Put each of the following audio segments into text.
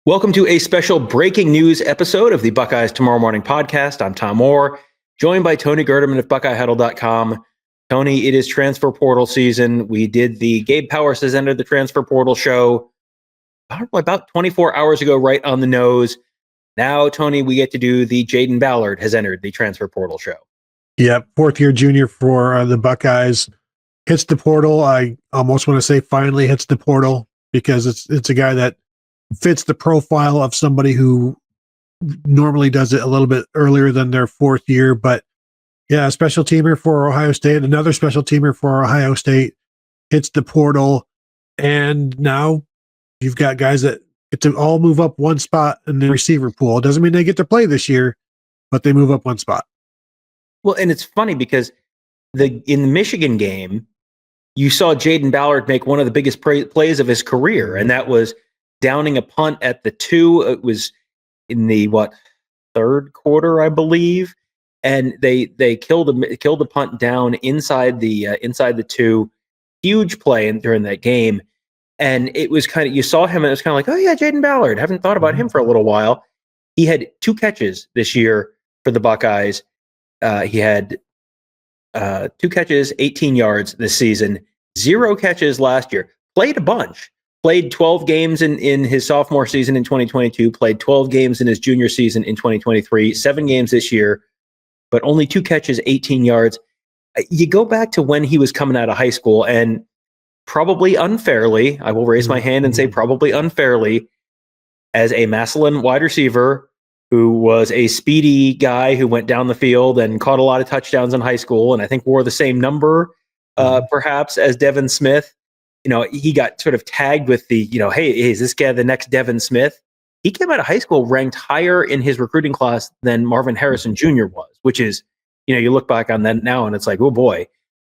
Welcome to a special breaking news episode of the Buckeyes Tomorrow Morning podcast. I'm Tom Orr, joined by Tony Gerdeman of BuckeyeHuddle.com. Tony, it is transfer portal season. We did the Gabe Powers has entered the transfer portal show about 24 hours ago, right on the nose. Now, Tony, we get to do the Jaden Ballard has entered the transfer portal show. Yep, fourth-year junior for the Buckeyes. Hits the portal. I almost want to say finally hits the portal because it's a guy that fits the profile of somebody who normally does it a little bit earlier than their fourth year. But yeah, a special teamer for Ohio State, another special teamer for Ohio State hits the portal. And now you've got guys that get to all move up one spot in the receiver pool. It doesn't mean they get to play this year, but they move up one spot. Well, and it's funny because in the Michigan game, you saw Jaden Ballard make one of the biggest plays of his career, and that was downing a punt at the 2. It was in the third quarter, I believe, and they killed the punt down inside the 2. Huge play during that game, and it was kind of, you saw him and it was kind of like, oh yeah, Jaden Ballard. Haven't thought about him for a little while. He had 2 catches this year for the Buckeyes. He had 2 catches, 18 yards this season. 0 catches last year. Played a bunch. Played 12 games in his sophomore season in 2022, played 12 games in his junior season in 2023, 7 games this year, but only 2 catches, 18 yards. You go back to when he was coming out of high school, and probably unfairly, I will raise my hand and say probably unfairly, as a Massillon wide receiver who was a speedy guy who went down the field and caught a lot of touchdowns in high school, and I think wore the same number perhaps as Devin Smith. You know, he got sort of tagged with the, hey, is this guy the next Devin Smith? He came out of high school ranked higher in his recruiting class than Marvin Harrison Jr. was, which is, you look back on that now and it's like, oh boy.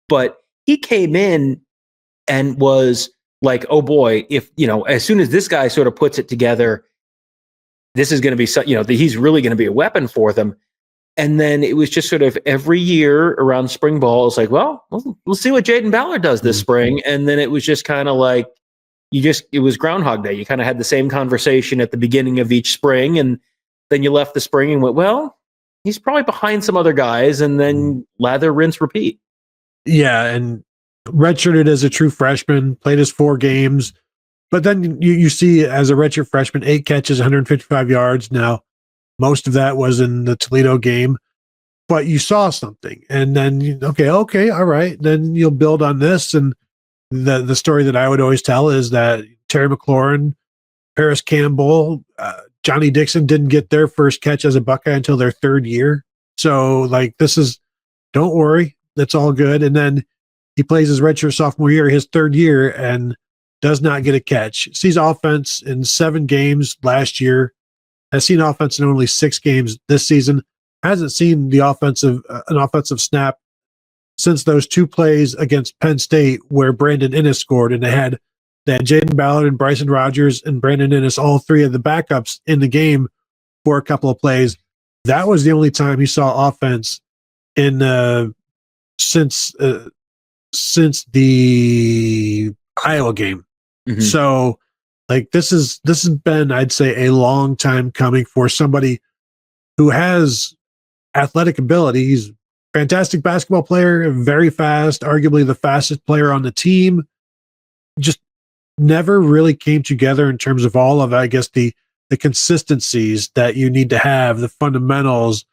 But he came in and was like, oh boy, if, as soon as this guy sort of puts it together, this is going to be, he's really going to be a weapon for them. And then it was just sort of every year around spring ball, it's like, well, we'll see what Jaden Ballard does this spring. And then it was just kind of like, it was Groundhog Day. You kind of had the same conversation at the beginning of each spring. And then you left the spring and went, well, he's probably behind some other guys. And then lather, rinse, repeat. Yeah. And redshirted as a true freshman, played his 4 games. But then you see as a redshirt freshman, 8 catches, 155 yards. Now, most of that was in the Toledo game, but you saw something, and then okay, all right. Then you'll build on this, and the story that I would always tell is that Terry McLaurin, Paris Campbell, Johnny Dixon didn't get their first catch as a Buckeye until their 3rd year. So don't worry, that's all good. And then he plays his redshirt sophomore year, his 3rd year, and does not get a catch. Sees offense in 7 games last year. Has seen offense in only 6 games this season. Hasn't seen an offensive snap since those 2 plays against Penn State where Brandon Innes scored, and they had Jayden Ballard and Bryson Rogers and Brandon Innes, all 3 of the backups in the game for a couple of plays. That was the only time he saw offense in since the Iowa game. Mm-hmm. So. This has been, I'd say, a long time coming for somebody who has athletic ability. He's a fantastic basketball player, very fast, arguably the fastest player on the team. Just never really came together in terms of all of, I guess, the consistencies that you need to have, the fundamentals,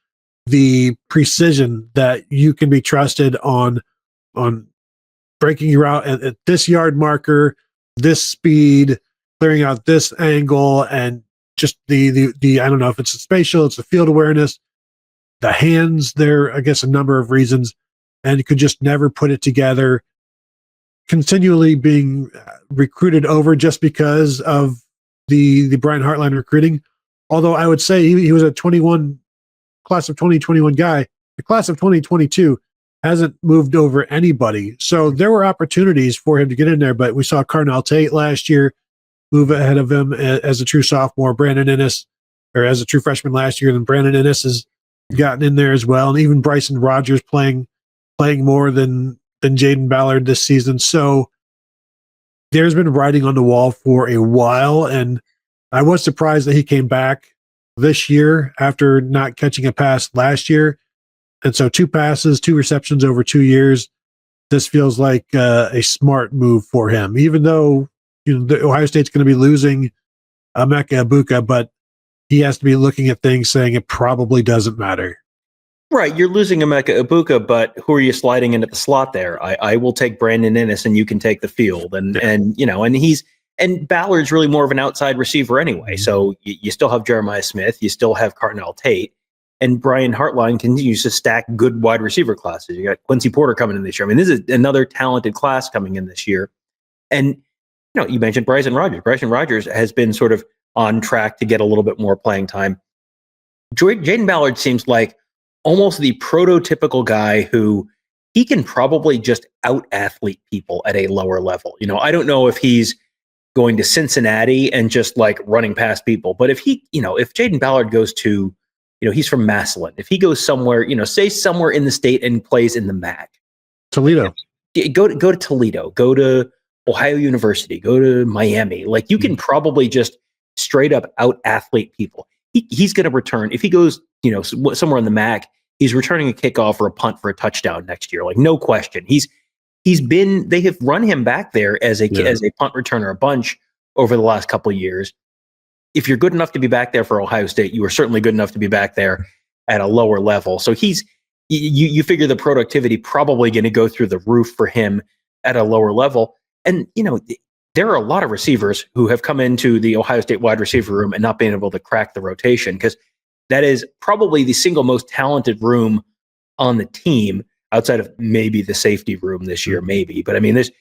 the precision that you can be trusted on breaking your route at this yard marker, this speed, clearing out this angle, and just the I don't know if it's the spatial, it's the field awareness, the hands there, I guess a number of reasons, and you could just never put it together. Continually being recruited over just because of the Brian Hartline recruiting. Although I would say he was a class of 2021 guy. The class of 2022 hasn't moved over anybody. So there were opportunities for him to get in there, but we saw Carnell Tate last year move ahead of him as a true sophomore. Brandon Innes, or as a true freshman last year, and Brandon Innes has gotten in there as well. And even Bryson Rogers playing more than Jaden Ballard this season. So there's been writing on the wall for a while. And I was surprised that he came back this year after not catching a pass last year. And so 2 passes, 2 receptions over 2 years. This feels like a smart move for him, even though Ohio State's going to be losing Emeka Egbuka, but he has to be looking at things saying it probably doesn't matter. Right. You're losing Emeka Egbuka, but who are you sliding into the slot there? I will take Brandon Inniss and you can take the field. And Ballard's really more of an outside receiver anyway. So you still have Jeremiah Smith, you still have Carnell Tate, and Brian Hartline continues to stack good wide receiver classes. You got Quincy Porter coming in this year. I mean, this is another talented class coming in this year. And you mentioned Bryson Rogers. Bryson Rogers has been sort of on track to get a little bit more playing time. Jaden Ballard seems like almost the prototypical guy who he can probably just out-athlete people at a lower level. I don't know if he's going to Cincinnati and just like running past people, but if if Jaden Ballard goes to, he's from Massillon, if he goes somewhere, say somewhere in the state and plays in the MAC. Toledo. Go to Toledo, go to Ohio University, go to Miami. Like you can probably just straight up out-athlete people. He's going to return. If he goes, somewhere in the MAC, he's returning a kickoff or a punt for a touchdown next year. Like no question. They have run him back there as a punt returner a bunch over the last couple of years. If you're good enough to be back there for Ohio State, you are certainly good enough to be back there at a lower level. So you figure the productivity probably going to go through the roof for him at a lower level. And, there are a lot of receivers who have come into the Ohio State wide receiver room and not been able to crack the rotation, because that is probably the single most talented room on the team outside of maybe the safety room this year, maybe. But I mean, that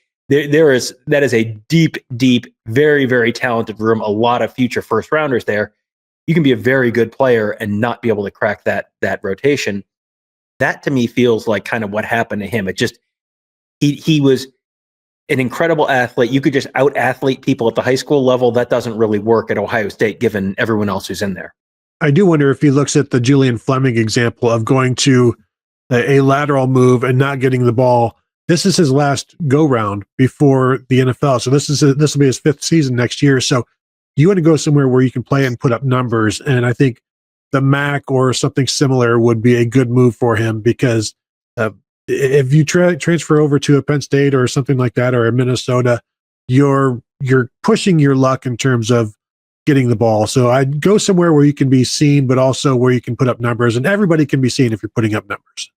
is a deep, very, very talented room. A lot of future first rounders there. You can be a very good player and not be able to crack that rotation. That to me feels like kind of what happened to him. It just, he was an incredible athlete. You could just out-athlete people at the high school level. That doesn't really work at Ohio State, given everyone else who's in there. I do wonder if he looks at the Julian Fleming example of going to a lateral move and not getting the ball. This is his last go-round before the NFL. So this will be his 5th season next year. So you want to go somewhere where you can play and put up numbers. And I think the MAC or something similar would be a good move for him, because if you transfer over to a Penn State or something like that, or a Minnesota, you're pushing your luck in terms of getting the ball. So I'd go somewhere where you can be seen, but also where you can put up numbers, and everybody can be seen if you're putting up numbers.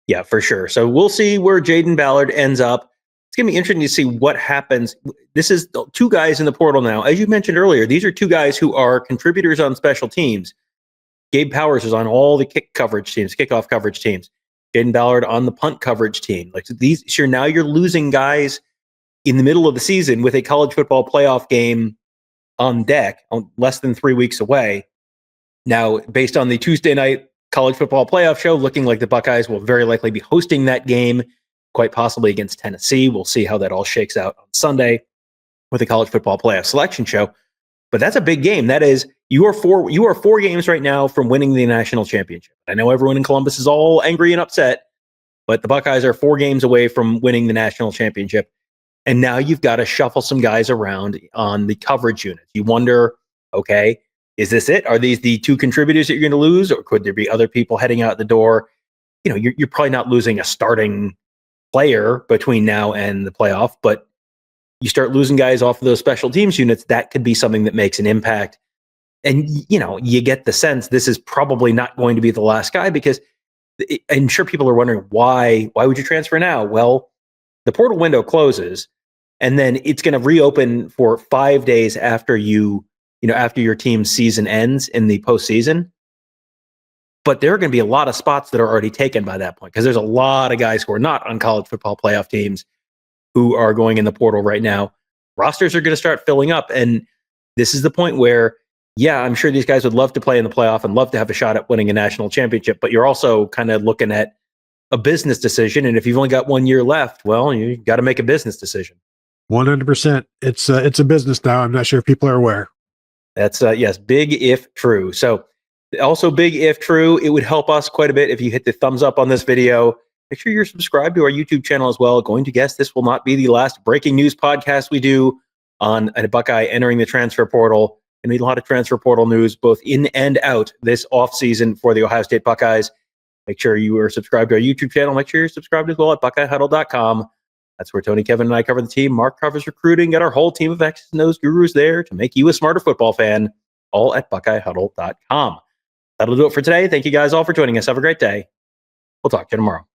Yeah, for sure. So we'll see where Jaden Ballard ends up. It's going to be interesting to see what happens. This is 2 guys in the portal now. As you mentioned earlier, these are 2 guys who are contributors on special teams. Gabe Powers is on all the kickoff coverage teams. Jaden Ballard on the punt coverage team. Like now you're losing guys in the middle of the season with a college football playoff game on deck, less than 3 weeks away. Now, based on the Tuesday night college football playoff show, looking like the Buckeyes will very likely be hosting that game, quite possibly against Tennessee. We'll see how that all shakes out on Sunday with the college football playoff selection show. But that's a big game. That is, you are 4 games right now from winning the national championship. I know everyone in Columbus is all angry and upset, but the Buckeyes are 4 games away from winning the national championship. And now you've got to shuffle some guys around on the coverage units. You wonder, okay, is this it? Are these the 2 contributors that you're going to lose? Or could there be other people heading out the door? You're probably not losing a starting player between now and the playoff, but you start losing guys off of those special teams units, that could be something that makes an impact. And, you get the sense this is probably not going to be the last guy, because I'm sure people are wondering why would you transfer now? Well, the portal window closes, and then it's going to reopen for 5 days after after your team's season ends in the postseason. But there are going to be a lot of spots that are already taken by that point, because there's a lot of guys who are not on college football playoff teams who are going in the portal right now. Rosters are going to start filling up. And this is the point where, yeah, I'm sure these guys would love to play in the playoff and love to have a shot at winning a national championship, but you're also kind of looking at a business decision. And if you've only got 1 year left, well, you got to make a business decision. 100%. It's a business now. I'm not sure if people are aware. That's yes, big if true. So also big if true, it would help us quite a bit if you hit the thumbs up on this video. Make sure you're subscribed to our YouTube channel as well. Going to guess this will not be the last breaking news podcast we do on a Buckeye entering the transfer portal. Going to be a lot of transfer portal news, both in and out this offseason for the Ohio State Buckeyes. Make sure you are subscribed to our YouTube channel. Make sure you're subscribed as well at BuckeyeHuddle.com. That's where Tony, Kevin, and I cover the team. Mark covers recruiting. Got our whole team of X's and O's gurus there to make you a smarter football fan, all at BuckeyeHuddle.com. That'll do it for today. Thank you guys all for joining us. Have a great day. We'll talk to you tomorrow.